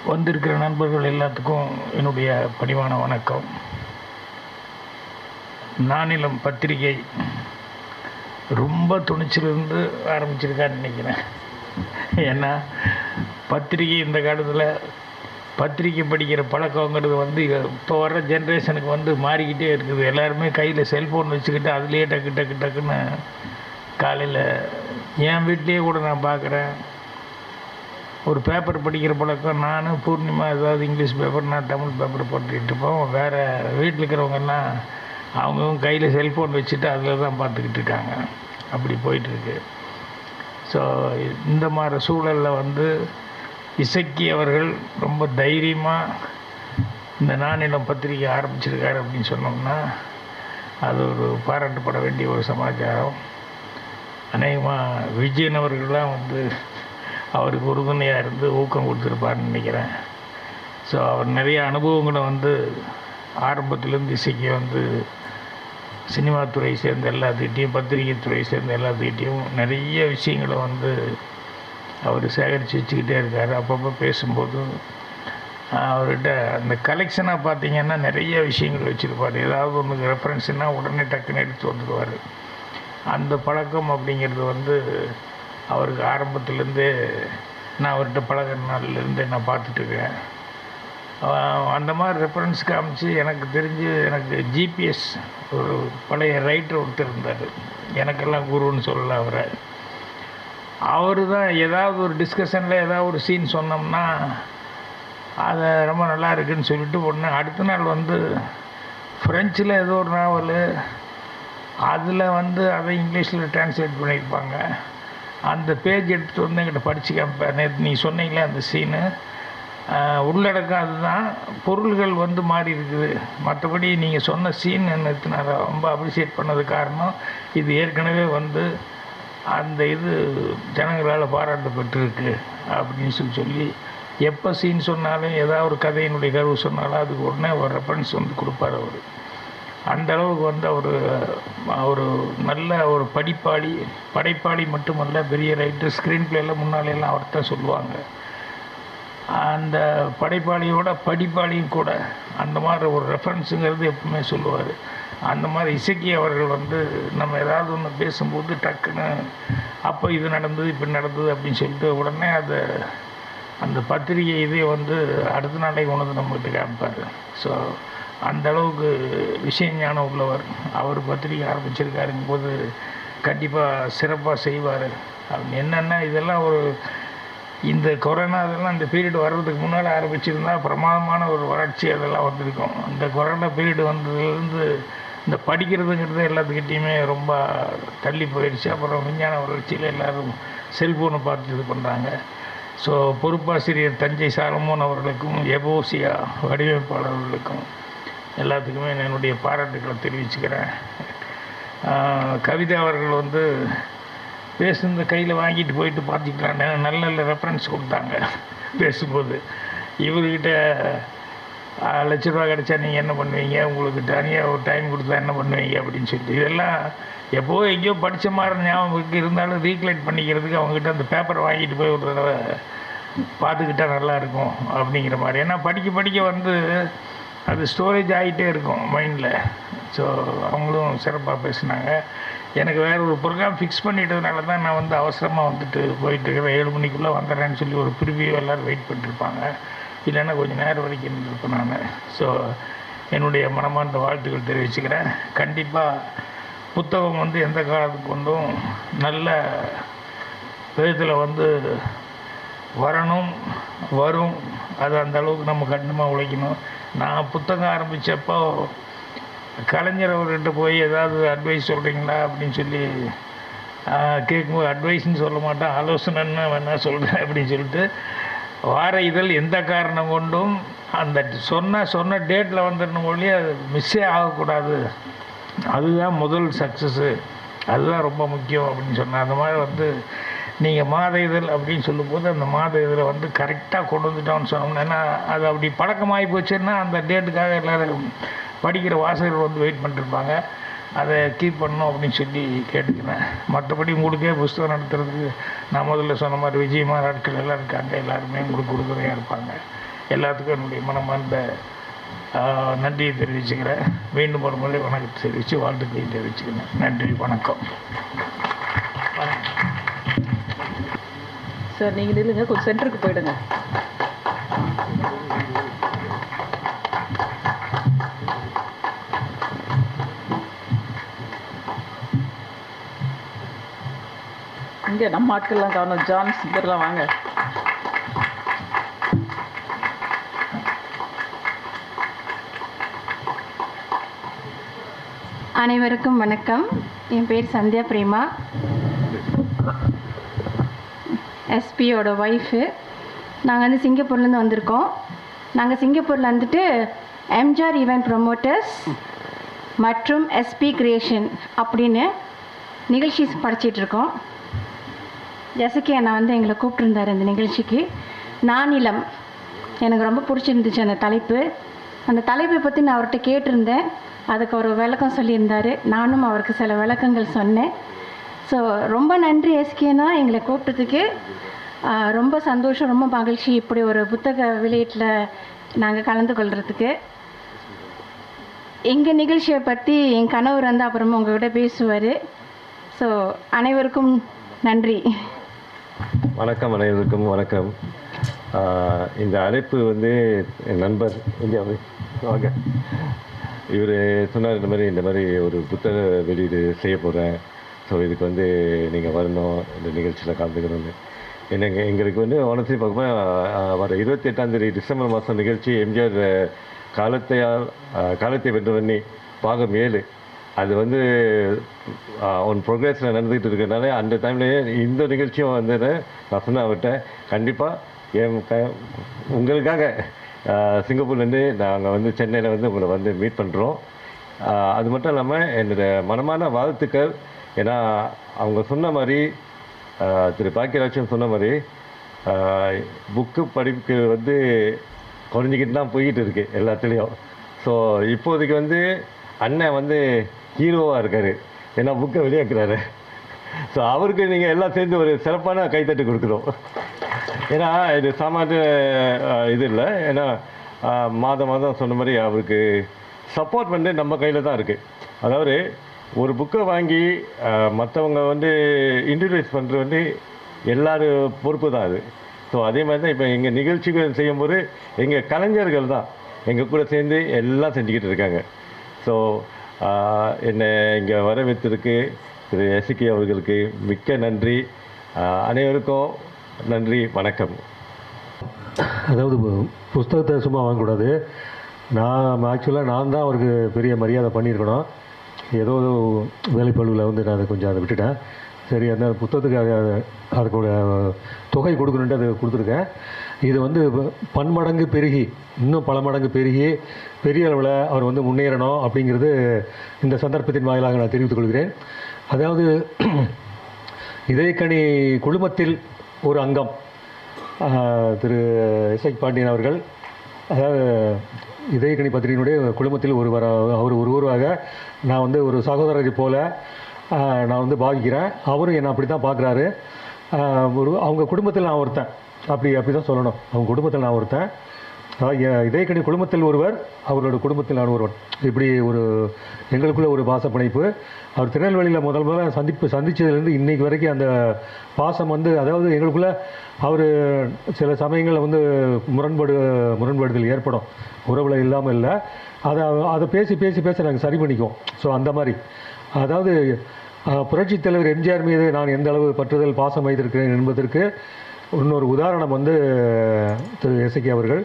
வந்திருக்கிற நண்பர்கள் எல்லாத்துக்கும் என்னுடைய பணிவான வணக்கம். நானிலம் பத்திரிகை ரொம்ப துணிச்சிலிருந்து ஆரம்பிச்சிருக்கான்னு நினைக்கிறேன். ஏன்னா பத்திரிகை இந்த காலத்தில் பத்திரிக்கை படிக்கிற பழக்கங்கிறது இப்போ வர்ற ஜென்ரேஷனுக்கு மாறிக்கிட்டே இருக்குது. எல்லாருமே கையில் செல்ஃபோன் வச்சுக்கிட்டு அதுலேயே டக்கு டக்கு டக்குன்னு காலையில் என் வீட்லேயே கூட நான் பார்க்குறேன். ஒரு பேப்பர் படிக்கிற பழக்கம் நானும் பூர்ணிமா ஏதாவது இங்கிலீஷ் பேப்பர், நான் தமிழ் பேப்பர் போட்டுக்கிட்டு இருப்போம். வேறு வீட்டில் இருக்கிறவங்கெல்லாம் அவங்கவுங்க கையில் செல்ஃபோன் வச்சுட்டு அதில் தான் பார்த்துக்கிட்டு இருக்காங்க. அப்படி போயிட்டுருக்கு. ஸோ இந்த மாதிரி சூழலில் இசக்கி அவர்கள் ரொம்ப தைரியமாக இந்த நானிலம் பத்திரிகை ஆரம்பிச்சிருக்காரு அப்படின்னு சொன்னோம்னா அது ஒரு பாராட்டப்பட வேண்டிய ஒரு சமாச்சாரம். அநேகமாக விஜயன் அவர்கள்லாம் அவருக்கு உறுதுணையாக இருந்து ஊக்கம் கொடுத்துருப்பாருன்னு நினைக்கிறேன். ஸோ அவர் நிறைய அனுபவங்களை ஆரம்பத்திலேருந்து இசைக்கு சினிமா துறை சேர்ந்த எல்லாத்துக்கிட்டையும், பத்திரிகை துறை சேர்ந்த எல்லாத்துக்கிட்டையும் நிறைய விஷயங்களை அவர் சேகரித்து வச்சுக்கிட்டே இருக்கார். அப்பப்போ பேசும்போது அவர்கிட்ட அந்த கலெக்ஷனாக பார்த்திங்கன்னா நிறைய விஷயங்கள் வச்சுருப்பார். ஏதாவது ஒன்றுக்கு ரெஃபரன்ஸ்னால் உடனே டக்குன்னு எடுத்து வந்துடுவார். அந்த பழக்கம் அப்படிங்கிறது அவருக்கு ஆரம்பத்துலேருந்தே நான் அவர்கிட்ட பழகிற நாள்லேருந்தே நான் பார்த்துட்ருக்கேன். அந்த மாதிரி ரெஃபரன்ஸ் காமிச்சு எனக்கு தெரிஞ்சு ஜிபிஎஸ் ஒரு பழைய ரைட்டர் ஒருத்தர் இருந்தார். எனக்கெல்லாம் குருன்னு சொல்லலாம் அவரை. அவர் தான் ஏதாவது ஒரு டிஸ்கஷனில் ஏதாவது ஒரு சீன் சொன்னோம்னா அதை ரொம்ப நல்லா இருக்குதுன்னு சொல்லிட்டு ஒன்று அடுத்த நாள் ஃப்ரெஞ்சில் ஏதோ ஒரு நாவல் அதில் அதை இங்கிலீஷில் ட்ரான்ஸ்லேட் பண்ணியிருப்பாங்க. அந்த பேஜ் எடுத்துகிட்டு என்கிட்ட படித்து காமிப்பேன். நேற்று நீ சொன்னீங்களே அந்த சீனு உள்ளடக்கம் அதுதான், பொருள்கள் மாறி இருக்குது. மற்றபடி நீங்கள் சொன்ன சீன் நேற்று நான் ரொம்ப அப்ரிஷியேட் பண்ணது காரணம் இது ஏற்கனவே அந்த இது ஜனங்களால் பாராட்டப்பட்டிருக்கு அப்படின்னு சொல்லி எப்போ சீன் சொன்னாலும் ஏதாவது ஒரு கதையினுடைய கருவு சொன்னாலும் அதுக்கு உடனே ஒரு ரெஃபரன்ஸ் கொடுப்பார் அவர். அந்த அளவுக்கு அவர் நல்ல ஒரு படைப்பாளி மட்டுமல்ல, பெரிய ரைட்டர். ஸ்க்ரீன் பிளேயில் முன்னாலெல்லாம் அவர் தான் சொல்லுவாங்க. அந்த படைப்பாளியோட படிப்பாளியும் கூட அந்த மாதிரி ஒரு ரெஃபரன்ஸுங்கிறது எப்பவுமே சொல்லுவார். அந்த மாதிரி இசக்கி அவர்கள் நம்ம ஏதாவது ஒன்று பேசும்போது டக்குன்னு அப்போ இது நடந்தது இப்படி நடந்தது அப்படின்னு சொல்லிட்டு உடனே அந்த பத்திரிகை இதே அடுத்த நாளே நம்மகிட்ட காமிப்பார். ஸோ அந்த அளவுக்கு விஷய ஞானம் உள்ளவர். அவர் பத்திரிகை ஆரம்பிச்சிருக்காருங்கும் போது கண்டிப்பாக சிறப்பாக செய்வார். அப்படின்னு என்னென்னா இதெல்லாம் இந்த கொரோனா அதெல்லாம் இந்த பீரியட் வர்றதுக்கு முன்னால் ஆரம்பிச்சிருந்தா பிரமாதமான ஒரு வறட்சி அதெல்லாம் வந்திருக்கும். இந்த கொரோனா பீரியட் வந்ததுலேருந்து இந்த படிக்கிறதுங்கிறது எல்லாத்துக்கிட்டேயுமே ரொம்ப தள்ளி போயிடுச்சு. அப்புறம் விஞ்ஞான வளர்ச்சியில் எல்லோரும் செல்ஃபோனை பார்த்து இது பண்ணுறாங்க. ஸோ பொறுப்பாசிரியர் தஞ்சை சாலமோன் அவர்களுக்கும் எபோசியா வடிவமைப்பாளர்களுக்கும் எல்லாத்துக்குமே என்னுடைய பாராட்டுக்களை தெரிவிச்சுக்கிறேன். கவிதா அவர்கள் பேசுந்த கையில் வாங்கிட்டு போயிட்டு பார்த்துக்கலாம் நல்ல நல்ல ரெஃபரன்ஸ் கொடுத்தாங்க பேசும்போது. இவர்கிட்ட ₹1,00,000 கிடச்சா நீங்கள் என்ன பண்ணுவீங்க, உங்களுக்கு தனியாக ஒரு டைம் கொடுத்தா என்ன பண்ணுவீங்க அப்படின்னு சொல்லிட்டு இதெல்லாம் எப்போது எங்கேயோ படித்த மாதிரி ஞாபகம் இருந்தாலும் ரீகலெக்ட் பண்ணிக்கிறதுக்கு அவங்ககிட்ட அந்த பேப்பரை வாங்கிட்டு போய் ஒரு தடவை பார்த்துக்கிட்டால் நல்லாயிருக்கும் அப்படிங்கிற மாதிரி. ஏன்னா படிக்க படிக்க அது ஸ்டோரேஜ் ஆகிட்டே இருக்கும் மைண்டில். ஸோ அவங்களும் சிறப்பாக பேசினாங்க. எனக்கு வேறு ஒரு ப்ரோக்ராம் ஃபிக்ஸ் பண்ணிட்டதுனால தான் நான் அவசரமாக போயிட்டுருக்கிறேன். 7 மணிக்குள்ளே வந்துடுறேன்னு சொல்லி ஒரு ப்ரிவியூ எல்லோரும் வெயிட் பண்ணிட்டுருப்பாங்க. இல்லைன்னா கொஞ்சம் நேரம் வரைக்கும் இருந்திருப்பேன் நான். ஸோ என்னுடைய மனமார்ந்த வாழ்த்துக்கள் தெரிவிச்சுக்கிறேன். கண்டிப்பாக புத்தகம் எந்த காலத்துக்கு நல்ல விதத்தில் வரும். அது அந்த அளவுக்கு நம்ம கடினமாக உழைக்கணும். நான் புத்தகம் ஆரம்பித்தப்போ கலைஞர் அவர்கிட்ட போய் ஏதாவது அட்வைஸ் சொல்கிறீங்களா அப்படின்னு சொல்லி கேட்கும்போது அட்வைஸ்ன்னு சொல்ல மாட்டேன், ஆலோசனைன்னு வேணா சொல்கிறேன் அப்படின்னு சொல்லிட்டு வார இதழ் எந்த காரணம் கொண்டும் அந்த சொன்ன டேட்டில் வந்துடணும் மொழியே அது மிஸ்ஸே ஆகக்கூடாது. அதுதான் முதல் சக்ஸஸ்ஸு, அதுதான் ரொம்ப முக்கியம் அப்படின்னு சொன்னேன். அந்த மாதிரி நீங்கள் மாத இதழ் அப்படின்னு சொல்லும்போது அந்த மாத இதழை கரெக்டாக கொண்டு வந்துட்டோம்னு சொன்னோம்னா, ஏன்னா அது அப்படி பழக்கமாகி போச்சுன்னா அந்த டேட்டுக்காக எல்லோரும் படிக்கிற வாசகர்கள் வெயிட் பண்ணிருப்பாங்க. அதை கீப் பண்ணணும் அப்படின்னு சொல்லி கேட்டுக்கிறேன். மற்றபடி உங்களுக்கே புஸ்தகம் நடத்துறதுக்கு நான் முதல்ல சொன்ன மாதிரி விஜயமா ஆட்கள் எல்லாம் இருக்காங்க. எல்லாருமே உங்களுக்கு உறுதுணையாக இருப்பாங்க. எல்லாத்துக்கும் என்னுடைய மனமார்ந்த நன்றியை தெரிவிச்சுக்கிறேன். மீண்டும் ஒரு முறை வணக்கத்தை தெரிவித்து வாழ்த்துக்களையும் தெரிவிச்சுக்கிறேன். நன்றி, வணக்கம். சார் நீங்கள் நில்லுங்க, கொஞ்சம் சென்டருக்கு போயிடுங்க. இங்கே நம்ம ஆட்கள்லாம் காணும், ஜான் சிங்கர்லாம் வாங்க. அனைவருக்கும் வணக்கம். என் பேர் சந்தியா பிரேமா, எஸ்பியோட ஒய்ஃபு. நாங்கள் வந்து சிங்கப்பூர்லேருந்து வந்திருக்கோம். நாங்கள் சிங்கப்பூரில் வந்துட்டு எம்ஜிஆர் ஈவெண்ட் ப்ரொமோட்டர்ஸ் மற்றும் எஸ்பி கிரியேஷன் அப்படின்னு நிகழ்ச்சி படிச்சிட்ருக்கோம். ஜெசிகே அண்ணா வந்து எங்களை கூப்பிட்டுருந்தார் இந்த நிகழ்ச்சிக்கு. நானிலம் எனக்கு ரொம்ப பிடிச்சிருந்துச்சு அந்த தலைப்பு. அந்த தலைப்பை பற்றி நான் அவர்கிட்ட கேட்டிருந்தேன். அதுக்கு ஒரு விளக்கம் சொல்லியிருந்தார். நானும் அவருக்கு சில விளக்கங்கள் சொன்னேன். ஸோ ரொம்ப நன்றி எஸ்கேனா எங்களை கூப்பிட்டதுக்கு. ரொம்ப சந்தோஷம், ரொம்ப மகிழ்ச்சி இப்படி ஒரு புத்தக வெளியீட்டில் நாங்கள் கலந்து கொள்கிறதுக்கு. எங்கள் நிகழ்ச்சியை பற்றி என் கணவர் வந்து அப்புறமா உங்கள்கிட்ட பேசுவார். ஸோ அனைவருக்கும் நன்றி. வணக்கம். அனைவருக்கும் வணக்கம். இந்த அழைப்பு வந்து என் நண்பர் வாங்க இவர் சொன்னார், இந்த மாதிரி ஒரு புத்தக வெளியீடு செய்ய போகிறேன், ஸோ இதுக்கு வந்து நீங்கள் வரணும், இந்த நிகழ்ச்சியில் கலந்துக்கணும்னு. எங்களுக்கு வந்து honestly பார்க்கும்போது வர 28 டிசம்பர் மாதம் நிகழ்ச்சி எம்ஜிஆர் காலத்தை வென்றவண்ணி பாகம் 7 அது வந்து ஒன் ப்ரோக்ரஸில் நடந்துகிட்டு இருக்கிறதுனால அந்த டைம்லேயே இந்த நிகழ்ச்சியும் வந்து நான் சொன்னேன் அவர்கிட்ட, கண்டிப்பாக உங்களுக்காக சிங்கப்பூர்லேருந்து நாங்கள் வந்து சென்னையில் வந்து உங்களை வந்து மீட் பண்ணுறோம். அது மட்டும் இல்லாமல் என்னோடய மனமான வாழ்த்துக்கள். ஏன்னா அவங்க சொன்ன மாதிரி திரு பாக்கியராஜன் சொன்ன மாதிரி புக்கு படிப்பு வந்து குறைஞ்சிக்கிட்டு தான் போய்கிட்டு இருக்குது எல்லாத்துலேயும். ஸோ இப்போதைக்கு வந்து அண்ணன் வந்து ஹீரோவாக இருக்கார், ஏன்னா புக்கை வெளியாக்குறாரு. ஸோ அவருக்கு நீங்கள் எல்லாம் சேர்ந்து ஒரு சிறப்பான கைத்தட்டு கொடுக்குறோம். ஏன்னா இது சாமானிய இது இல்லை. ஏன்னா மாதம் சொன்ன மாதிரி அவருக்கு சப்போர்ட் வந்து நம்ம கையில் தான் இருக்குது. அதாவது ஒரு புக்கை வாங்கி மற்றவங்க வந்து இன்ட்ரடியூஸ் பண்ணுறது வந்து எல்லோரும் பொறுப்பு தான் அது. ஸோ அதே மாதிரி தான் இப்போ எங்கள் நிகழ்ச்சிகள் செய்யும்போது எங்கள் கலைஞர்கள் தான் எங்கள் கூட சேர்ந்து எல்லாம் செஞ்சுக்கிட்டு இருக்காங்க. ஸோ என்னை இங்கே வரவேற்றிருக்கு திரு எஸ்கே அவர்களுக்கு மிக்க நன்றி. அனைவருக்கும் நன்றி, வணக்கம். அதாவது புஸ்தகத்தை சும்மா வாங்கக்கூடாது. ஆக்சுவலாக நான் தான் அவருக்கு பெரிய மரியாதை பண்ணியிருக்கணும். ஏதோ வேலைப்பழுவில் வந்து நான் அதை கொஞ்சம் அதை விட்டுட்டேன். சரி, அந்த புத்தகத்துக்கு அதுக்கூட தொகை கொடுக்கணுன்ட்டு அதை கொடுத்துருக்கேன். இது வந்து பன்மடங்கு பெருகி இன்னும் பல மடங்கு பெருகி பெரிய அளவில் அவர் வந்து முன்னேறணும் அப்படிங்கிறது இந்த சந்தர்ப்பத்தின் வாயிலாக நான் தெரிவித்துக் கொள்கிறேன். அதாவது இதயக்கனி குழுமத்தில் ஒரு அங்கம் திரு எஸ்ஐ பாண்டியன் அவர்கள், அதாவது இதயக்கனி பத்திரிகையினுடைய குழுமத்தில் அவர் ஒருவராக நான் வந்து ஒரு சகோதரரை போல நான் வந்து பாவிக்கிறேன். அவரும் என்னை அப்படி தான் பார்க்குறாரு. அவங்க குடும்பத்தில் நான் ஒருத்தன், அப்படி தான் சொல்லணும். அவங்க குடும்பத்தில் நான் ஒருத்தன். இதயக்கனி குழுமத்தில் ஒருவர், அவரோட குடும்பத்தில் நான் ஒருவன். இப்படி ஒரு எங்களுக்குள்ள ஒரு பாச பிணைப்பு. அவர் திருநெல்வேலியில் முதல்ல சந்தித்ததுலேருந்து இன்றைக்கு வரைக்கும் அந்த பாசம் வந்து, அதாவது எங்களுக்குள்ள அவர் சில சமயங்களில் வந்து முரண்பாடுதல் ஏற்படும், உறவில் இல்லாமல் இல்லை. அதை பேசி நாங்கள் சரி பண்ணிக்குவோம். ஸோ அந்த மாதிரி, அதாவது புரட்சித் தலைவர் எம்ஜிஆர் மீது நான் எந்த அளவு பற்றுதல் பாசம் வைத்திருக்கிறேன் என்பதற்கு இன்னொரு உதாரணம் வந்து திரு எஸ்கே அவர்கள்.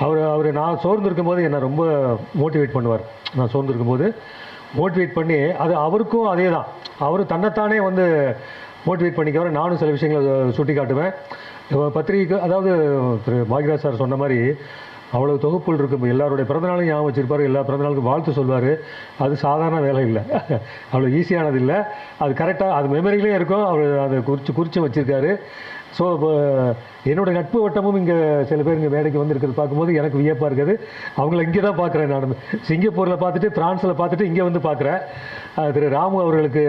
அவர் நான் சோர்ந்திருக்கும் போது என்னை ரொம்ப மோட்டிவேட் பண்ணுவார். நான் சோர்ந்திருக்கும் போது மோட்டிவேட் பண்ணி, அது அவருக்கும் அதே தான், அவர் தன்னைத்தானே வந்து மோட்டிவேட் பண்ணிக்கவர். நானும் சில விஷயங்களை சுட்டி காட்டுவேன். பத்திரிகை, அதாவது திரு பாக்யராஜ் சார் சொன்ன மாதிரி அவ்வளோ தொகுப்புகள் இருக்கும். எல்லாருடைய பிறந்தநாளும் ஞாபகம் வச்சுருப்பார், எல்லா பிறந்தநாளுக்கும் வாழ்த்து சொல்வார். அது சாதாரண வேலை இல்லை, அவ்வளோ ஈஸியானது இல்லை. அது கரெக்டாக அது மெமரியிலே இருக்கும். அவர் அதை குறித்து வச்சுருக்காரு. ஸோ என்னோடய நட்பு வட்டமும் இங்கே சில பேர் இங்கே வேலைக்கு வந்து இருக்கிறது பார்க்கும்போது எனக்கு வியப்பாக இருக்குது. அவங்கள இங்கே தான் பார்க்குறேன். நான் சிங்கப்பூரில் பார்த்துட்டு, பிரான்ஸில் பார்த்துட்டு இங்கே வந்து பார்க்குறேன். திரு ராமு அவர்களுக்கு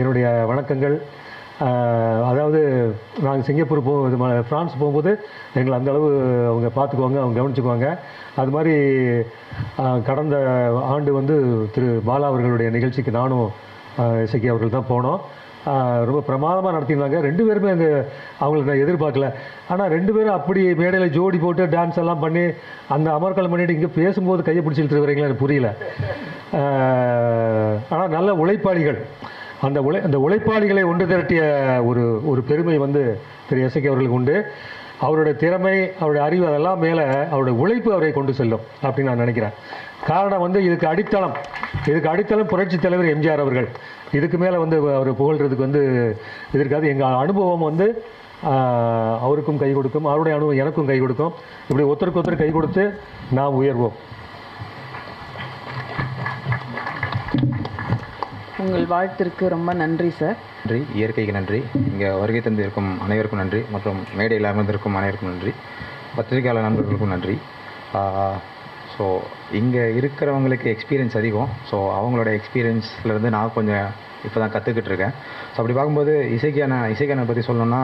என்னுடைய வணக்கங்கள். அதாவது நாங்கள் சிங்கப்பூர் ஃப்ரான்ஸ் போகும்போது எங்களை அந்தளவு அவங்க பார்த்துக்குவாங்க, அவங்க கவனிச்சுக்குவாங்க. அது மாதிரி கடந்த ஆண்டு வந்து திரு பாலா அவர்களுடைய நிகழ்ச்சிக்கு நானும் இசக்கி அவர்கள் தான் போனோம். ரொம்ப பிரமாதமாக நடத்தியிருந்தாங்க. 2 பேருமே அங்கே அவங்களுக்கு நான் எதிர்பார்க்கல. ஆனால் 2 பேரும் அப்படி மேடையில் ஜோடி போட்டு டான்ஸ் எல்லாம் பண்ணி அந்த அமர்க்கலம் பண்ணிட்டு இங்கே பேசும்போது கையை பிடிச்சிட்டு வரீங்களா எனக்கு புரியல. ஆனால் நல்ல உழைப்பாளிகள். அந்த உழைப்பாளிகளை ஒன்று திரட்டிய ஒரு பெருமை வந்து திரு இசக்கி அவர்களுக்கு உண்டு. அவருடைய திறமை, அவருடைய அறிவு அதெல்லாம் மேலே அவருடைய உழைப்பு அவரை கொண்டு செல்லும் அப்படின்னு நான் நினைக்கிறேன். காரணம் வந்து இதுக்கு அடித்தளம் புரட்சித் தலைவர் எம்ஜிஆர் அவர்கள். இதுக்கு மேலே வந்து அவர் புகழ்கிறதுக்கு வந்து இதற்காக எங்கள் அனுபவம் வந்து அவருக்கும் கை கொடுக்கும், அவருடைய அனுபவம் எனக்கும் கை கொடுக்கும். இப்படி ஒருத்தருக்கு ஒருத்தர் கை கொடுத்து நாம் உயர்வோம். உங்கள் வாழ்த்திற்கு ரொம்ப நன்றி சார். நன்றி, இயற்கைக்கு நன்றி, இங்கே வருகை தந்திருக்கும் அனைவருக்கும் நன்றி, மற்றும் மேடையில் அமர்ந்திருக்கும் அனைவருக்கும் நன்றி, பத்திரிகையாளர் நண்பர்களுக்கும் நன்றி. ஸோ இங்கே இருக்கிறவங்களுக்கு எக்ஸ்பீரியன்ஸ் அதிகம். ஸோ அவங்களோட எக்ஸ்பீரியன்ஸ்லேருந்து நான் கொஞ்சம் இப்போ தான் கற்றுக்கிட்டு இருக்கேன். ஸோ அப்படி பார்க்கும்போது இசைக்கான பற்றி சொல்லணுன்னா,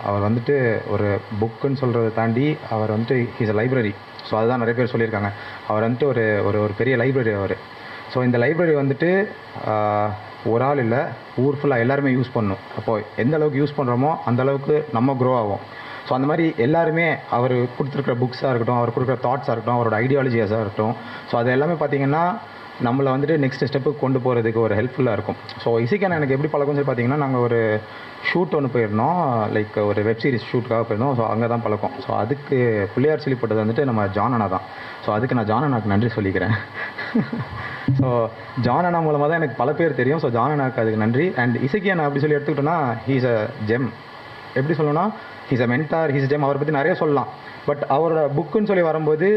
அவர் வந்துட்டு ஒரு புக்குன்னு சொல்கிறத தாண்டி அவர் வந்துட்டு ஹீஸ் அ லைப்ரரி. ஸோ அதுதான் நிறைய பேர் சொல்லியிருக்காங்க. அவர் வந்துட்டு ஒரு பெரிய லைப்ரரி அவர். ஸோ இந்த லைப்ரரி வந்துட்டு ஒரு ஆள் இல்லை, ஊர் ஃபுல்லாக எல்லாருமே யூஸ் பண்ணணும். அப்போது எந்த அளவுக்கு யூஸ் பண்ணுறோமோ அந்தளவுக்கு நம்ம க்ரோ ஆகும். ஸோ அந்த மாதிரி எல்லாருமே அவர் கொடுத்துருக்குற புக்ஸாக இருக்கட்டும், அவர் கொடுக்குற தாட்ஸாக இருக்கட்டும், அவரோட ஐடியாலஜிஸாக இருக்கட்டும், ஸோ அது எல்லாமே பார்த்திங்கன்னா நம்மளை வந்துட்டு நெக்ஸ்ட் ஸ்டெப்புக்கு கொண்டு போகிறதுக்கு ஒரு ஹெல்ப்ஃபுல்லாக இருக்கும். ஸோ இசைக்கான எனக்கு எப்படி பழக்கம் சொல்லி பார்த்திங்கன்னா, நாங்கள் ஒரு ஷூட் ஒன்று போயிருந்தோம், லைக் ஒரு வெப் சீரிஸ் ஷூட்டுக்காக போயிருந்தோம். ஸோ அங்கே தான் பழக்கம். ஸோ அதுக்கு பிள்ளையார் சொல்லிப்பட்டது வந்துட்டு நம்ம ஜான் அண்ணா தான். ஸோ அதுக்கு நான் ஜான் அண்ணாக்கு நன்றி சொல்லிக்கிறேன். ஸோ ஜான் அண்ணா மூலமாக தான் எனக்கு பல பேர் தெரியும். ஸோ ஜான் அண்ணாக்கு அதுக்கு நன்றி. அண்ட் இசைக்கு அண்ணா அப்படி சொல்லி எடுத்துக்கிட்டோன்னா, ஹீஸ் அ ஜெம். எப்படி சொல்லணும்னா, he's a mentor, he's GeM. அவரை பற்றி நிறைய சொல்லலாம். பட் அவரோட புக்குன்னு சொல்லி வரும்போது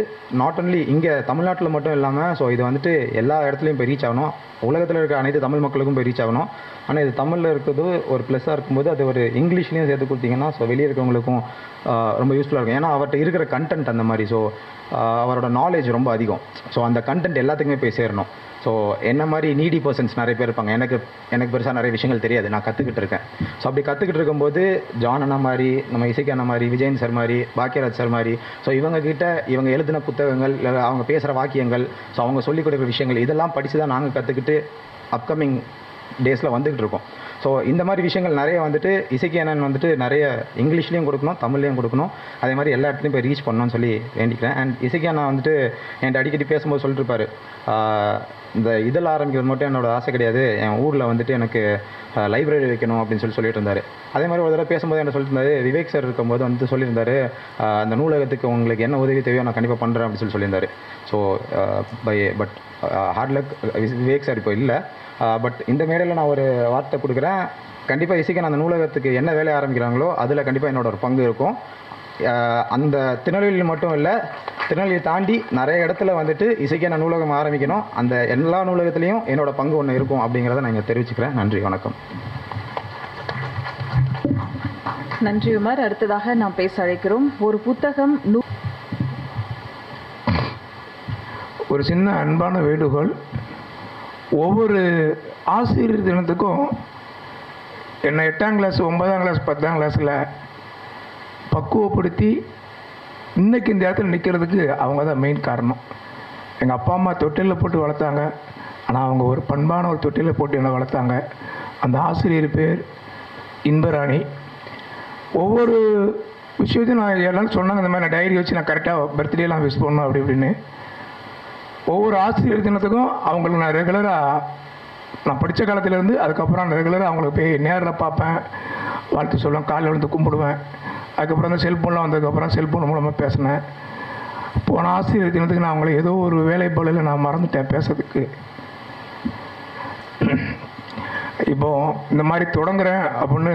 நாட் ஒன்லி இங்கே தமிழ்நாட்டில் மட்டும் இல்லாமல், ஸோ இது வந்துட்டு எல்லா இடத்துலையும் போய் ரீச் ஆகணும், உலகத்தில் இருக்க அனைத்து தமிழ் மக்களுக்கும் போய் ரீச் ஆகணும். ஆனால் இது தமிழில் இருக்கிறது ஒரு ப்ளஸ்ஸாக இருக்கும்போது அது ஒரு இங்கிலீஷ்லேயும் சேர்த்து கொடுத்தீங்கன்னா, ஸோ வெளியே இருக்கவங்களுக்கும் ரொம்ப யூஸ்ஃபுல்லாக இருக்கும். ஏன்னா அவர்கிட்ட இருக்கிற கண்டென்ட் அந்த மாதிரி. ஸோ அவரோட நாலேஜ் ரொம்ப அதிகம். ஸோ அந்த கண்டென்ட் எல்லாத்துக்குமே போய் சேரணும். ஸோ என்ன மாதிரி நீடி பர்சன்ஸ் நிறைய பேர் இருப்பாங்க. எனக்கு பெருசாக நிறைய விஷயங்கள் தெரியாது, நான் கற்றுக்கிட்டு இருக்கேன். ஸோ அப்படி கற்றுக்கிட்டு இருக்கும்போது ஜான் அண்ணா மாதிரி, நம்ம இசைக்கு அண்ணா மாதிரி, விஜயன் சார் மாதிரி, பாக்கியராஜ் சார் மாதிரி, ஸோ இவங்க எழுதின புத்தகங்கள், இல்லை அவங்க பேசுகிற வாக்கியங்கள், ஸோ அவங்க சொல்லிக் கொடுக்குற விஷயங்கள், இதெல்லாம் படித்து தான் நாங்கள் கற்றுக்கிட்டு அப்கமிங் டேஸில் வந்துக்கிட்டு இருக்கோம். ஸோ இந்த மாதிரி விஷயங்கள் நிறைய வந்துட்டு இசைக்கு அண்ணன் வந்துட்டு நிறைய இங்கிலீஷ்லேயும் கொடுக்கணும், தமிழ்லேயும் கொடுக்கணும், அதே மாதிரி எல்லா இடத்துலையும் போய் ரீச் பண்ணணும்னு சொல்லி வேண்டிக்கிறேன். அண்ட் இசைக்கு அண்ணா வந்துட்டு என்கிட்ட அடிக்கடி பேசும்போது சொல்லிட்டு இருப்பார், இந்த இதில் ஆரம்பிக்கிறது மட்டும் என்னோடய ஆசை கிடையாது, என் ஊரில் வந்துட்டு எனக்கு லைப்ரரி வைக்கணும் அப்படின்னு சொல்லிட்டு இருந்தார். அதே மாதிரி ஒரு தடவை பேசும்போது என்ன சொல்லிட்டு இருந்தார், விவேக் சார் இருக்கும்போது வந்து சொல்லியிருந்தார், அந்த நூலகத்துக்கு உங்களுக்கு என்ன உதவி தேவையோ நான் கண்டிப்பாக பண்ணுறேன் அப்படின்னு சொல்லியிருந்தார். So but hard luck Vivek sir இப்போ இல்லை. பட் இந்த மேடையில் நான் ஒரு வார்த்தை கொடுக்குறேன், கண்டிப்பாக இசைக்கு அந்த நூலகத்துக்கு என்ன வேலையை ஆரம்பிக்கிறாங்களோ அதில் கண்டிப்பாக என்னோட ஒரு பங்கு இருக்கும். அந்த திருநெல்வேலியில் மட்டும் இல்லை, திருநெல்வேலியை தாண்டி நிறைய இடத்துல வந்துட்டு இசைக்கான நூலகம் ஆரம்பிக்கணும். அந்த எல்லா நூலகத்துலேயும் என்னோடய பங்கு ஒன்று இருக்கும் அப்படிங்கிறத நான் இங்கே தெரிவிச்சுக்கிறேன். நன்றி, வணக்கம். நன்றி உமர். அடுத்ததாக நாம் பேச அழைக்கிறோம். ஒரு புத்தகம் ஒரு சின்ன அன்பான வேண்டுகோள். ஒவ்வொரு ஆசிரியர் தினத்துக்கும் என்னை 8ஆம் கிளாஸ், 9ஆம் கிளாஸ், 10ஆம் கிளாஸில் பக்குவப்படுத்தி இன்றைக்கி இந்த இடத்துல நிற்கிறதுக்கு அவங்க தான் மெயின் காரணம். எங்கள் அப்பா அம்மா தொட்டிலில் போட்டு வளர்த்தாங்க, ஆனால் அவங்க ஒரு பண்பான ஒரு தொட்டிலில் போட்டு என்னை வளர்த்தாங்க. அந்த ஆசிரியர் பேர் இன்பராணி. ஒவ்வொரு விஷயத்தையும் நான் எல்லாரும் சொன்னாங்க, இந்த மாதிரி நான் டைரி வச்சு நான் கரெக்டாக பர்த்டேலாம் விஷ் பண்ணணும் அப்படி இப்படின்னு. ஒவ்வொரு ஆசிரியர் தினத்துக்கும் அவங்களுக்கு நான் ரெகுலராக, நான் படித்த காலத்துலேருந்து அதுக்கப்புறம் நான் ரெகுலராக அவங்களுக்கு போய் நேரில் பார்ப்பேன், வாழ்த்து சொல்லுவேன், காலையில் வந்து கும்பிடுவேன். அதுக்கப்புறம் அந்த செல்ஃபோன்லாம் வந்ததுக்கப்புறம் செல்ஃபோன் மூலமாக பேசினேன். போன ஆசிரியர் தினத்துக்கு நான் அவங்கள ஏதோ ஒரு வேலைப்பாடில் நான் மறந்துட்டேன் பேசுறதுக்கு. இப்போது இந்த மாதிரி தொடங்குறேன் அப்படின்னு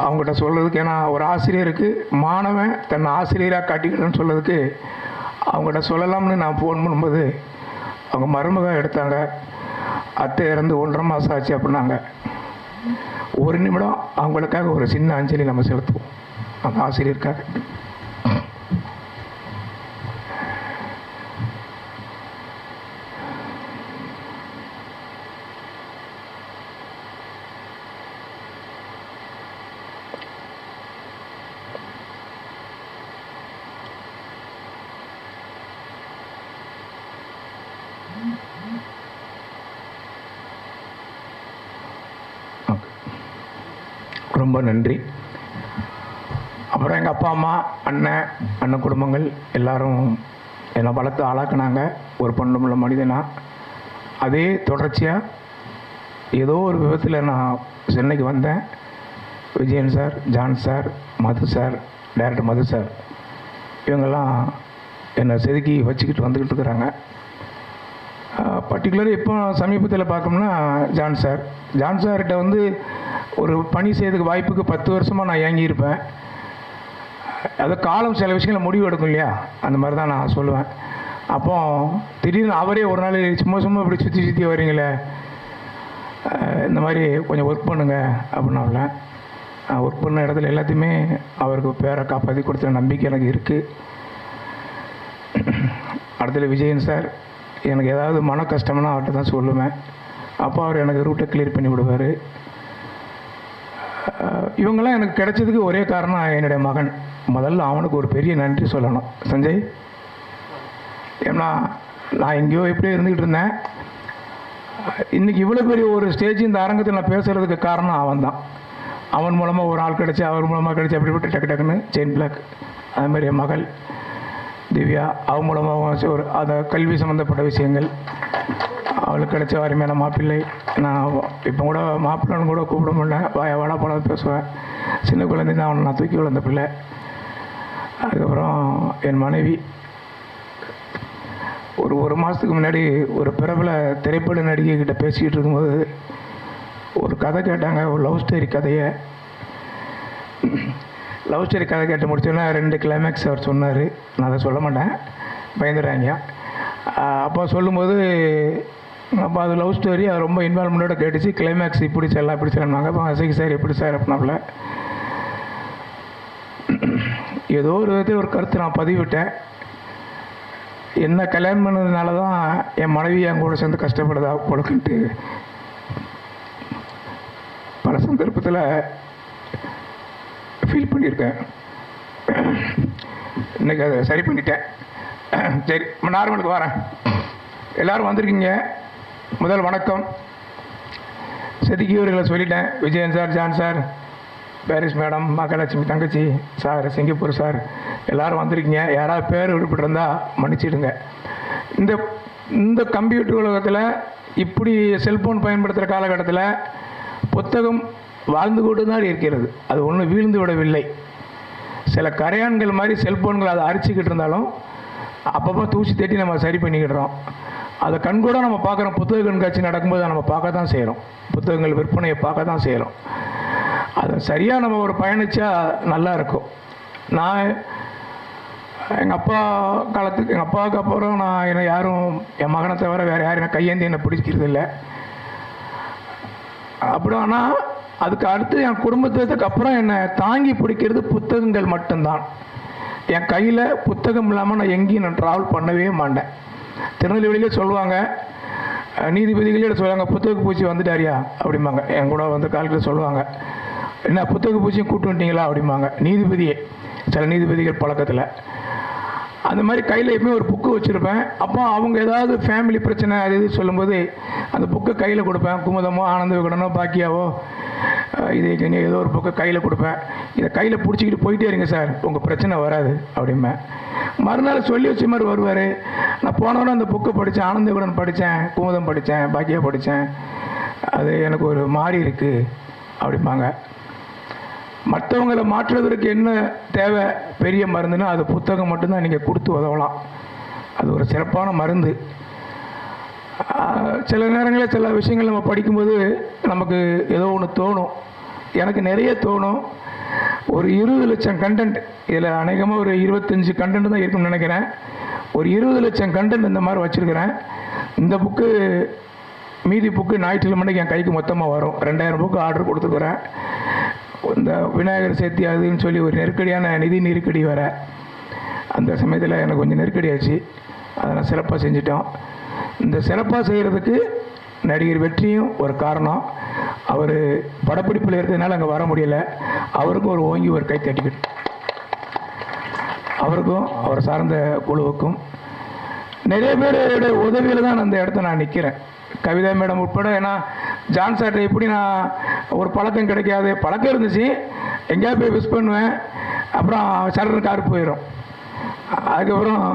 அவங்ககிட்ட சொல்கிறதுக்கு, ஏன்னா ஒரு ஆசிரியருக்கு மாணவன் தன்னை ஆசிரியராக காட்டிக்கிறேன்னு சொல்கிறதுக்கு அவங்ககிட்ட சொல்லலாம்னு நான் ஃபோன் பண்ணும்போது அவங்க மருமக எடுத்தாங்க. அத்தை இறந்து 1.5 மாதம் ஆச்சு அப்படின்னாங்க. ஒரு நிமிடம் அவங்களுக்காக ஒரு சின்ன அஞ்சலி நம்ம செலுத்துவோம், அந்த ஆசிரியருக்காக. ரொம்ப நன்றி. அப்புறம் எங்கள் அப்பா அம்மா, அண்ணன் குடும்பங்கள் எல்லாரும் என்னை வளர்த்து ஆளாக்குனாங்க ஒரு பண்புள்ள மனிதனா. அதே தொடர்ச்சியாக ஏதோ ஒரு விபத்தில் நான் சென்னைக்கு வந்தேன். விஜயன் சார், ஜான் சார், மது சார், டைரக்டர் மது சார், இவங்கெல்லாம் என்னை செதுக்கி வச்சுக்கிட்டு வந்துக்கிட்டு இருக்கிறாங்க. பர்டிகுலராக இப்போ சமீபத்தில் பார்க்கணும்னா ஜான் சார்கிட்ட வந்து ஒரு பணி செய்யறதுக்கு வாய்ப்புக்கு 10 வருஷமாக நான் ஏங்கியிருப்பேன். அது காலம் சில விஷயங்களை முடிவு எடுக்கும் இல்லையா, அந்த மாதிரி தான் நான் சொல்லுவேன். அப்போ திடீர்னு அவரே ஒரு நாள் சும்மா இப்படி சுற்றி வரீங்களே, இந்த மாதிரி கொஞ்சம் ஒர்க் பண்ணுங்க அப்படின்னால ஒர்க் பண்ண இடத்துல எல்லாத்தையுமே அவருக்கு பேரை காப்பாற்றி கொடுத்த நம்பிக்கை எனக்கு இருக்குது. அடுத்தது விஜயன் சார், எனக்கு ஏதாவது மன கஷ்டம்னா அவர்கிட்ட தான் சொல்லுவேன். அப்போ அவர் எனக்கு ரூட்டை கிளியர் பண்ணி விடுவார். இவங்கெல்லாம் எனக்கு கிடைச்சதுக்கு ஒரே காரணம் என்னுடைய மகன். முதல்ல அவனுக்கு ஒரு பெரிய நன்றி சொல்லணும் சஞ்சய். ஏன்னா நான் எங்கேயோ எப்படியோ இருந்துக்கிட்டு இருந்தேன். இன்றைக்கி இவ்வளோ பெரிய ஒரு ஸ்டேஜ் இந்த அரங்கத்தில் நான் பேசுகிறதுக்கு காரணம் அவன் தான். அவன் மூலமாக ஒரு ஆள் கிடச்சி, அவர் மூலமாக கிடச்சி, அப்படிப்பட்ட டக்குன்னு செயின் பிளாக். அதுமாதிரி என் மகள் திவ்யா, அவன் மூலமாக ஒரு அந்த கல்வி சம்மந்தப்பட்ட விஷயங்கள் அவளுக்கு கிடைச்ச அருமையான மாப்பிள்ளை. நான் இப்போ கூட மாப்பிள்ளைன்னு கூட கூப்பிட முடியல, வாடா படம் பேசுவேன். சின்ன குழந்தை தான் அவனை நான் தூக்கி வளர்ந்த பிள்ளை. அதுக்கப்புறம் என் மனைவி ஒரு மாதத்துக்கு முன்னாடி ஒரு பிரபல திரைப்பட நடிகைக்கிட்ட பேசிக்கிட்டு இருக்கும்போது ஒரு கதை கேட்டாங்க, ஒரு லவ் ஸ்டோரி கதையை. லவ் ஸ்டோரி கதை கேட்டு முடிச்சோன்னா 2 கிளைமேக்ஸ் அவர் சொன்னார். நான் அதை சொல்ல மாட்டேன், பயந்துடுறாங்க. அப்போ சொல்லும்போது அப்போ அது லவ் ஸ்டோரி, அது ரொம்ப இன்வால்மெண்ட்டோட கேட்டுச்சு. கிளைமேக்ஸ் இப்படி செல்லாம் இப்படி செல்லாங்க. அப்போ அசைக்கு சார் எப்படி சார் அப்படின்னாப்புல ஏதோ ஒரு விதத்தில் ஒரு கருத்து நான் பதிவிட்டேன். என்ன கல்யாணம் பண்ணதுனால தான் என் மனைவி என் கூட சேர்ந்து கஷ்டப்படுதா கொடுக்குன்ட்டு பல சந்தர்ப்பத்தில் ஃபீல் பண்ணியிருக்கேன். இன்றைக்கி அதை சரி பண்ணிட்டேன். சரி, நார்மலுக்கு வரேன். எல்லோரும் வந்திருக்கீங்க. முதல் வணக்கம். செதுக்கியவர்களை சொல்லிட்டேன். Vijayan sir, John sir, Paris madam, Mahalakshmi தங்கச்சி சார், சிங்கப்பூர் சார், எல்லோரும் வந்திருக்கீங்க. யாராவது பேர் விடுபட்டிருந்தால் மன்னிச்சிடுங்க. இந்த கம்ப்யூட்டர் உலகத்தில் இப்படி செல்ஃபோன் பயன்படுத்துகிற காலகட்டத்தில் புத்தகம் வாழ்ந்து கொண்டு தான் இருக்கிறது. அது ஒன்றும் வீழ்ந்து விடவில்லை. சில கரையான்கள் மாதிரி செல்ஃபோன்கள் அதை அரிச்சிக்கிட்டு இருந்தாலும் அப்பப்போ தூசி தட்டி நம்ம சரி பண்ணிக்கிடுறோம். அதை கண்கூட நம்ம பார்க்குறோம். புத்தக கண்காட்சி நடக்கும்போது நம்ம பார்க்க தான் செய்கிறோம். புத்தகங்கள் விற்பனையை பார்க்க தான் செய்கிறோம். அதை சரியாக நம்ம ஒரு பயணித்தா நல்லா இருக்கும். நான் எங்கள் அப்பாவுக்கு அப்புறம் நான் என்னை யாரும், என் மகனை தவிர வேறு யாரும் என்னை கையேந்தி என்னை பிடிக்கிறது இல்லை. அப்படி ஆனால் அதுக்கு அடுத்து என் குடும்பத்துக்கு அப்புறம் என்னை தாங்கி பிடிக்கிறது புத்தகங்கள் மட்டும்தான். என் கையில் புத்தகம் இல்லாமல் நான் எங்கேயும் நான் ட்ராவல் பண்ணவே மாட்டேன். திருநெல்வேலியிலே சொல்லுவாங்க, நீதிபதிகளே சொல்லுவாங்க, புத்தக பூச்சி வந்துட்டாரியா அப்படிம்பாங்க. என் கூட வந்து காலத்தில் சொல்லுவாங்க, என்ன புத்தக பூச்சியும் கூட்டு வந்துட்டீங்களா அப்படிம்பாங்க. நீதிபதியே, சில நீதிபதிகள் பழக்கத்தில் அந்த மாதிரி கையில் எப்பவுமே ஒரு புக்கு வச்சுருப்பேன். அப்போ அவங்க ஏதாவது ஃபேமிலி பிரச்சனை அது இது சொல்லும்போது அந்த புக்கை கையில் கொடுப்பேன். குமுதமோ, ஆனந்த விகடனோ, பாக்கியாவோ, இது ஏதோ ஒரு புக்கை கையில் கொடுப்பேன். இதை கையில் பிடிச்சிக்கிட்டு போயிட்டே இருங்க சார், உங்கள் பிரச்சனை வராது அப்படிம்பேன். மறுநாள் சொல்லி வச்ச மாதிரி வருவார். நான் போனவொன்னே அந்த புக்கை படித்தேன், ஆனந்த விகடன் படித்தேன், குமுதம் படித்தேன், பாக்கியா படித்தேன், அது எனக்கு ஒரு மாறி இருக்குது அப்படிம்பாங்க. மற்றவங்களை மாற்றுவதற்கு என்ன தேவை பெரிய மருந்துன்னா அது புத்தகம் மட்டும்தான். நீங்கள் கொடுத்து உதவலாம். அது ஒரு சிறப்பான மருந்து. சில நேரங்களில் சில விஷயங்கள் நம்ம படிக்கும்போது நமக்கு ஏதோ ஒன்று தோணும். எனக்கு நிறைய தோணும். ஒரு 20 லட்சம் கண்டென்ட், இதில் அநேகமாக ஒரு 25 கண்டென்ட் தான் இருக்குன்னு நினைக்கிறேன். ஒரு 20 லட்சம் கண்டென்ட் இந்த மாதிரி வச்சுருக்கிறேன். இந்த புக்கு, மீதி புக்கு ஞாயிற்றுக்கிழமைக்கு என் கைக்கு மொத்தமாக வரும். 2000 புக்கு ஆர்டர் கொடுத்துருக்குறேன். இந்த விநாயகர் சேர்த்தி அதுன்னு சொல்லி ஒரு நெருக்கடியான நிதி நெருக்கடி வர அந்த சமயத்தில் எனக்கு கொஞ்சம் நெருக்கடி ஆச்சு. அதை நான் சிறப்பாக செஞ்சிட்டோம். இந்த சிறப்பாக செய்கிறதுக்கு நடிகர் வெற்றியும் ஒரு காரணம். அவர் படப்பிடிப்பில் இருக்கிறதுனால அங்கே வர முடியலை. அவருக்கும் ஒரு ஓங்கி ஒரு கை தட்டிக்கிட்டு, அவருக்கும் அவர் சார்ந்த குழுவுக்கும் நிறைய பேருடைய உதவியில் தான் அந்த இடத்த நான் நிற்கிறேன். கவிதா மேடம் உட்பட. ஏன்னா ஜான் சார்ட்ட எப்படி நான் ஒரு பழக்கம் கிடைக்காது, பழக்கம் இருந்துச்சு, எங்கேயாவது போய் விஷ் பண்ணுவேன், அப்புறம் சடன்னு கார் போயிடும். அதுக்கப்புறம்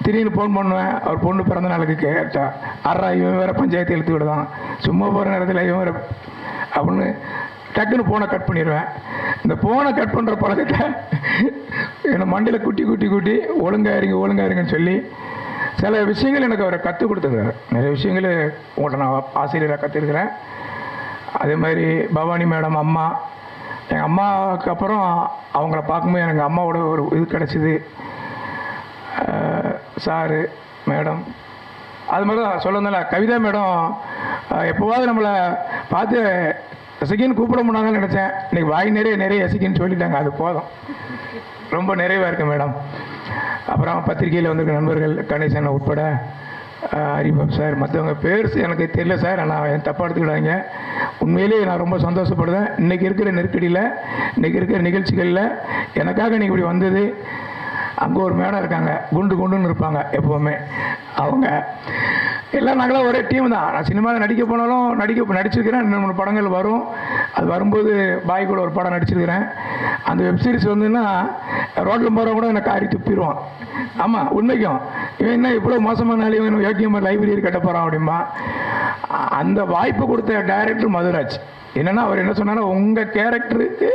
திடீர்னு ஃபோன் பண்ணுவேன், அவர் பொண்ணு பிறந்த நாளுக்கு கேட்டா, ஆறா இவன் வேறு பஞ்சாயத்து இழுத்து விடுதான், சும்மா போகிற நேரத்தில் இவன் வேறு அப்படின்னு டக்குன்னு ஃபோனை கட் பண்ணிடுவேன். இந்த ஃபோனை கட் பண்ணுற பழக்கத்தை என்னை மண்டியில் குட்டி குட்டி குட்டி ஒழுங்காயிருங்கன்னு சொல்லி சில விஷயங்கள் எனக்கு அவரை கற்றுக் கொடுத்துருக்காரு. நிறைய விஷயங்கள் உங்கள்கிட்ட நான் ஆசிரியராக கற்றுருக்கிறேன். அதே மாதிரி பவானி மேடம் அம்மா, எங்கள் அம்மாவுக்கு அப்புறம் அவங்கள பார்க்கும்போது எனக்கு அம்மாவோட ஒரு இது கிடச்சிது. சாரு மேடம் அது மாதிரி தான் சொல்லணும்ல. கவிதா மேடம் எப்போவாவது நம்மளை பார்த்து எசக்கின்னு கூப்பிட முடியாதுன்னு நினச்சேன். இன்றைக்கி வாய் நிறைய எசக்கின்னு சொல்லிட்டாங்க, அது போதும், ரொம்ப நிறைவாக இருக்குது மேடம். அப்புறம் பத்திரிகையில் வந்திருக்க நண்பர்கள் கணேசன் உட்பட, ஹரிபாப் சார், மற்றவங்க பேர் எனக்கு தெரியல சார், ஆனால் என் தப்பாக எடுத்துக்கிட்டாங்க. உண்மையிலேயே நான் ரொம்ப சந்தோஷப்படுவேன். இன்றைக்கி இருக்கிற நெருக்கடியில், இன்றைக்கி இருக்கிற நிகழ்ச்சிகளில் எனக்காக நீங்கள் இப்படி வந்தது. அங்கே ஒரு மேடம் இருக்காங்க, குண்டுன்னு இருப்பாங்க எப்போவுமே, அவங்க எல்லாம் நாங்களாம் ஒரே டீம் தான். நான் சினிமாவில் நடிக்க போனாலும் நடிச்சிருக்கிறேன். 2-3 படங்கள் வரும். அது வரும்போது பாய் கூட ஒரு படம் நடிச்சிருக்கிறேன். அந்த வெப்சீரிஸ் வந்துன்னா ரோட்டில் போகிற கூட எனக்கு காரி துப்பிடுவான். ஆமாம், உண்மைக்கும் இவன் என்ன இவ்வளோ மோசமான இவன் யோக்கியமாக லைப்ரரி கட்ட போகிறான் அப்படின்பா. அந்த வாய்ப்பு கொடுத்த டைரக்டர் மதுராஜ். என்னென்னா அவர் என்ன சொன்னாலும், உங்கள் கேரக்டருக்கு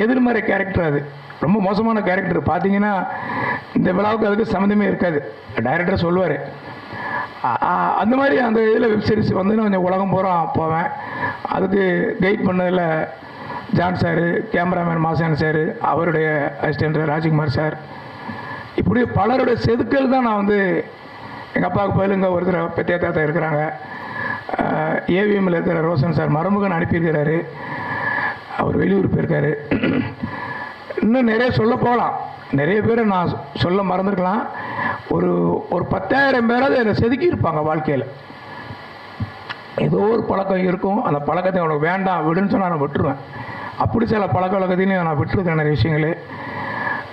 எதிர்மறை கேரக்டர், அது ரொம்ப மோசமான கேரக்டர், பார்த்தீங்கன்னா இந்த விழாவுக்கு அதுக்கு சம்மந்தமே இருக்காது, டைரக்டர் சொல்லுவார். அந்த மாதிரி அந்த இதில் வெப்சீரிஸ் வந்து நான் கொஞ்சம் உலகம் பூரா போவேன். அதுக்கு கைட் பண்ணதில் John sir, cameraman Masan sir, அவருடைய அசிஸ்டன்ட் ராஜ்குமார் சார், இப்படி பலருடைய செதுக்கல் தான் நான் வந்து எங்கள் அப்பாவுக்கு பதில் இங்கே ஒருத்தர் பெத்தியா தாத்தா இருக்கிறாங்க, ஏவிஎம்மில் இருக்கிற ரோஷன் சார் மருமகன் அனுப்பியிருக்கிறாரு, அவர் வெளியூர் போயிருக்காரு. இன்னும் நிறைய சொல்ல போகலாம், நிறைய பேரை நான் சொல்ல மறந்துருக்கலாம். ஒரு 10,000 பேராவது என்னை செதுக்கியிருப்பாங்க வாழ்க்கையில். ஏதோ ஒரு பழக்கம் இருக்கும், அந்த பழக்கத்தை அவனுக்கு வேண்டாம் விடுன்னு சொன்னால் நான் விட்டுருவேன். அப்படி சில பழக்க வழக்கத்தையும் நான் விட்டுருக்கேன் நிறைய விஷயங்கள்.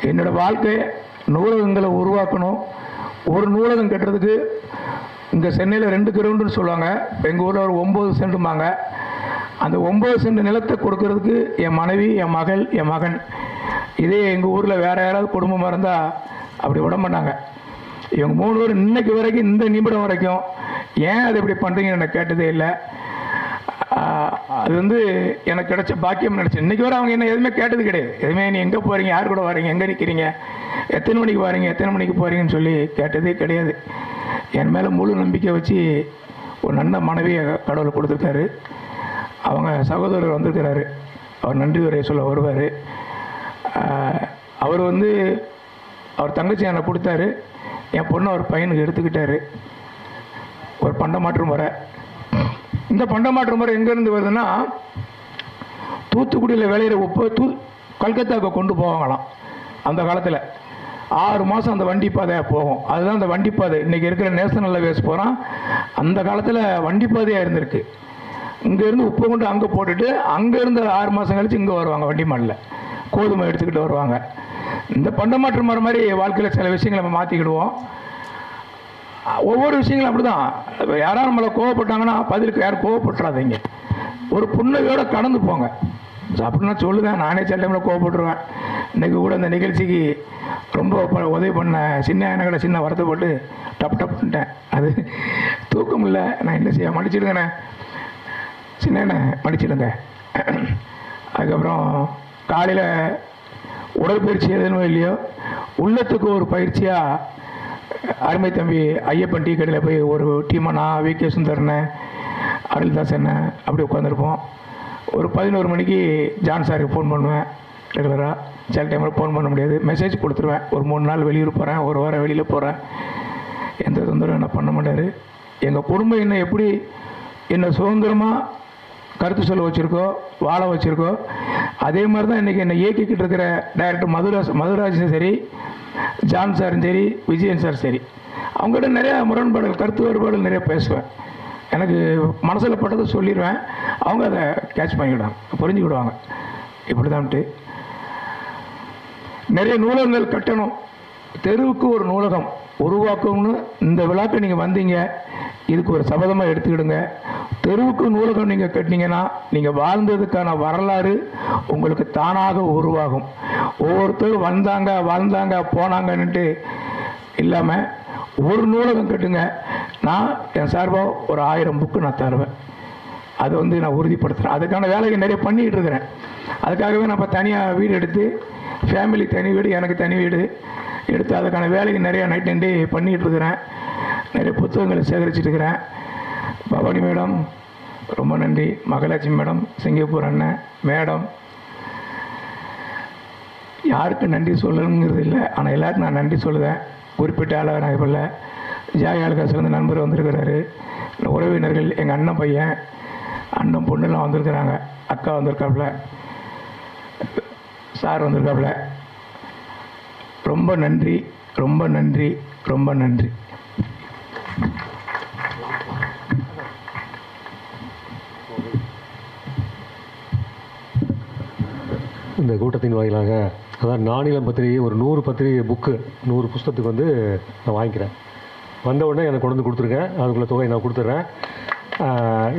என்னோடய வாழ்க்கை நூலகங்களை உருவாக்கணும். ஒரு நூலகம் கட்டுறதுக்கு இங்கே சென்னையில் 2 கிரவுண்டுன்னு சொல்லுவாங்க, எங்கள் ஊரில் ஒரு 9 சென்ட்டும்பாங்க. அந்த 9 சென்ட் நிலத்தை கொடுக்கறதுக்கு என் மனைவி, என் மகள், என் மகன். இதே எங்கள் ஊரில் வேறு யாராவது குடும்பமாக இருந்தால் அப்படி விட மாட்டாங்க. இவங்க 3 பேர் இன்னைக்கு வரைக்கும், இந்த நிமிடம் வரைக்கும் ஏன் அதை இப்படி பண்ணுறீங்கன்னு எனக்கு கேட்டதே இல்லை. அது வந்து எனக்கு கிடைச்ச பாக்கியம் நினச்சேன். இன்றைக்கி வரை அவங்க என்ன எதுவுமே கேட்டது கிடையாது. எதுவுமே நீ எங்கே போகிறீங்க, யார் கூட வரீங்க, எங்கே நிற்கிறீங்க, எத்தனை மணிக்கு வரீங்க, எத்தனை மணிக்கு போகிறீங்கன்னு சொல்லி கேட்டதே கிடையாது. என் மேலே முழு நம்பிக்கை வச்சு ஒரு நல்ல மனைவியை கடவுளை கொடுத்துருக்காரு. அவங்க சகோதரர் வந்திருக்கிறாரு, அவர் நன்றி உரையை சொல்ல வருவார். அவர் வந்து அவர் தங்கச்சி என்னை கொடுத்தாரு, என் பொண்ணு அவர் பையனுக்கு எடுத்துக்கிட்டாரு. ஒரு பண்டமாற்று முறை. இந்த பண்டமாற்று முறை எங்கேருந்து வருதுன்னா, தூத்துக்குடியில் விளையிற உப்பு கல்கத்தாவுக்கு கொண்டு போவாங்களாம். அந்த காலத்தில் 6 மாதம் அந்த வண்டிப்பாதையாக போகும். அதுதான் அந்த வண்டிப்பாதை. இன்றைக்கி இருக்கிற நேஷனல் ஹைவேஸ் போகிறான். அந்த காலத்தில் வண்டிப்பாதையாக இருந்திருக்கு. இங்கேருந்து உப்பு கொண்டு அங்கே போட்டுட்டு அங்கேருந்து 6 மாதம் கழித்து இங்கே வருவாங்க வண்டி மாடலில், கோதுமை எடுத்துக்கிட்டு வருவாங்க. இந்த பண்டமாற்று முறை மாதிரி வாழ்க்கையில் சில விஷயங்களை நம்ம மாற்றிக்கிடுவோம். ஒவ்வொரு விஷயங்களும் அப்படி தான். யாராவது நம்மளை கோவப்பட்டாங்கன்னா பதிலுக்கு யாரும் கோவப்பட்டுறாதீங்க, ஒரு புன்னகையோடு கடந்து போங்க. அப்படின்னா சொல்லுவேன், நானே சில டைமில் கோவப்பட்டுருவேன். இன்றைக்கி கூட இந்த நிகழ்ச்சிக்கு ரொம்ப உதவி பண்ண சின்ன சின்ன வருத்தப்பட்டு டப்புன்ட்டேன். அது தூக்கம் இல்லை, நான் என்ன செய்ய, மன்னிச்சிடுங்கண்ணே, சின்ன மன்னிச்சிடுங்க. அதுக்கப்புறம் காலையில் உடற்பயிற்சி எதுவும் இல்லையோ, உள்ளத்துக்கு ஒரு பயிற்சியாக அருமை தம்பி ஐயப்பன் டீ கடையில் போய் ஒரு டீமாக நான் வி.கே. சுந்தரனை, அருள்தாசனை அப்படி உட்காந்துருப்போம். ஒரு 11 மணிக்கு ஜான் சாருக்கு ஃபோன் பண்ணுவேன் ரெகுலராக. சில டைமில் ஃபோன் பண்ண முடியாது, மெசேஜ் கொடுத்துருவேன். ஒரு 3 நாள் வெளியூர் போகிறேன், ஒரு வாரம் வெளியில் போகிறேன், எந்த தொந்தரவும் என்ன பண்ண மாட்டார். எங்கள் குடும்பம் என்ன எப்படி என்னை சுதந்திரமாக கருத்து சொல்ல வச்சுருக்கோ, வாழ வச்சுருக்கோ, அதே மாதிரி தான் இன்றைக்கி என்னை இயக்கிக்கிட்டு இருக்கிற டைரக்டர் மதுராஜும் சரி, ஜான் சாரும் சரி, விஜயன் சார் சரி, அவங்ககிட்ட நிறையா முரண்பாடுகள், கருத்து வேறுபாடுகள் நிறைய பேசுவேன். எனக்கு மனசில் பட்டதை சொல்லிடுவேன், அவங்க அதை கேட்ச் பண்ணிக்கிடுவாங்க, புரிஞ்சுக்கிடுவாங்க. இப்படி தான்ட்டு நிறைய நூலகங்கள் கட்டணும். தெருவுக்கு ஒரு நூலகம் உருவாக்கும்னு இந்த விழாக்கு நீங்கள் வந்தீங்க, இதுக்கு ஒரு சபதமாக எடுத்துக்கிடுங்க. தெருவுக்கு நூலகம் நீங்கள் கட்டினீங்கன்னா நீங்கள் வாழ்ந்ததுக்கான வரலாறு உங்களுக்கு தானாக உருவாகும். ஒவ்வொருத்தரும் வந்தாங்க வாழ்ந்தாங்க போனாங்கன்னுட்டு இல்லாமல் ஒரு நூலகம் கட்டுங்க. நான் என் சார்பாக ஒரு 1000 புக்கு நான் தருவேன். அதை நான் உறுதிப்படுத்துகிறேன். அதுக்கான வேலையை நிறைய பண்ணிக்கிட்டு இருக்கிறேன். அதுக்காகவே நான் இப்போ தனியாக வீடு எடுத்து, ஃபேமிலி தனி வீடு, எனக்கு தனி வீடு எடுத்து அதுக்கான வேலைக்கு நிறையா நைட் அண்ட் டே பண்ணிகிட்டு இருக்கிறேன். நிறைய புத்தகங்களை சேகரிச்சுட்டு இருக்கிறேன். பவானி மேடம் ரொம்ப நன்றி, மகாலட்சுமி மேடம், சிங்கப்பூர் அண்ணன் மேடம், யாருக்கு நன்றி சொல்லணுங்கிறது இல்லை, ஆனால் எல்லாருக்கும் நான் நன்றி சொல்லுவேன். குறிப்பிட்ட ஆளாக நான் இப்போ ஜாய் ஆளுக்காசிலேருந்து நண்பர் வந்திருக்கிறாரு, உறவினர்கள், எங்கள் அண்ணன் பையன், அண்ணன் பொண்ணுலாம் வந்திருக்கிறாங்க, அக்கா வந்திருக்காப்புல, சார் வந்திருக்காப்புல. ரொம்ப நன்றி, ரொம்ப நன்றி, ரொம்ப நன்றி. இந்த கூட்டத்தின் வாயிலாக அதான் நானிலம் பத்திரிகை ஒரு 100 பத்திரிகை புக்கு 100 புஸ்தகத்துக்கு நான் வாங்கிக்கிறேன். வந்த உடனே எனக்கு கொண்டு வந்து கொடுத்துருங்க, அதுக்குள்ள தொகை நான் கொடுத்துட்றேன்.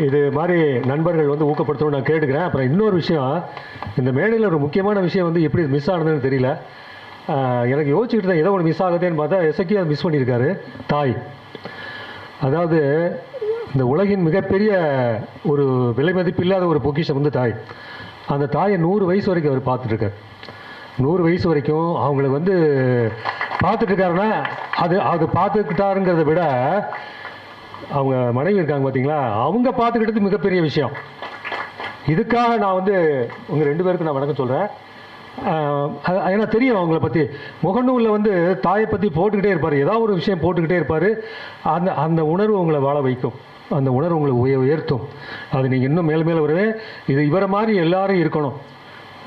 இது மாதிரி நண்பர்கள் ஊக்கப்படுத்தணும்னு நான் கேட்டுக்கிறேன். அப்புறம் இன்னொரு விஷயம், இந்த மேடையில் ஒரு முக்கியமான விஷயம் எப்படி மிஸ் ஆனதுன்னு தெரியல. எனக்கு யோசிச்சுக்கிட்டு தான் ஏதோ ஒன்று மிஸ் ஆகுதுன்னு பார்த்தா எசக்கி அதை மிஸ் பண்ணியிருக்காரு. தாய், அதாவது இந்த உலகின் மிகப்பெரிய ஒரு விலை மதிப்பில்லாத ஒரு பொக்கிஷம் தாய். அந்த தாயை 100 வயசு வரைக்கும் அவர் பார்த்துட்ருக்கார். 100 வயசு வரைக்கும் அவங்களுக்கு பார்த்துட்ருக்காருன்னா அது பார்த்துக்கிட்டாருங்கிறத விட அவங்க மனைவி இருக்காங்க பார்த்தீங்களா, அவங்க பார்த்துக்கிட்டது மிகப்பெரிய விஷயம். இதுக்காக நான் உங்கள் 2 பேருக்கு நான் வணக்கம் சொல்கிறேன். ஏன்னா தெரியும் அவங்கள பற்றி. முகநூலில் தாயை பற்றி போட்டுக்கிட்டே இருப்பார், ஏதாவது ஒரு விஷயம் போட்டுக்கிட்டே இருப்பார். அந்த உணர்வு உங்களை வாழ வைக்கும், அந்த உணர்வு உங்களை உயர்த்தும். அது நீங்கள் இன்னும் மேலே மேலே வருவே. இது இவரை மாதிரி எல்லாரும் இருக்கணும்.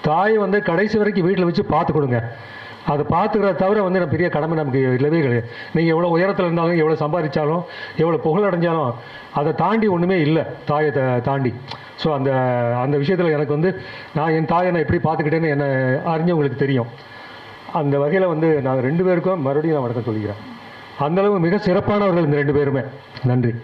தாயை கடைசி வரைக்கும் வீட்டில் வச்சு பார்த்து கொடுங்க. அதை பார்த்துக்கிறத தவிர நம்ம பெரிய கடமை நமக்கு இல்லவே கிடையாது. நீங்கள் எவ்வளோ உயரத்தில் இருந்தாலும், எவ்வளோ சம்பாதிச்சாலும், எவ்வளோ புகழ் அடைஞ்சாலும் அதை தாண்டி ஒன்றுமே இல்லை, தாயை தாண்டி. ஸோ அந்த விஷயத்தில் எனக்கு நான் என் தாயை நான் எப்படி பார்த்துக்கிட்டேன்னு என்னை அறிஞ்சவங்களுக்கு தெரியும். அந்த வகையில் நாங்கள் 2 பேருக்கும் மறுபடியும் நான் வணக்கம் சொல்லிக்கிறேன். அந்தளவு மிக சிறப்பானவர்கள் இந்த 2 பேருமே. நன்றி.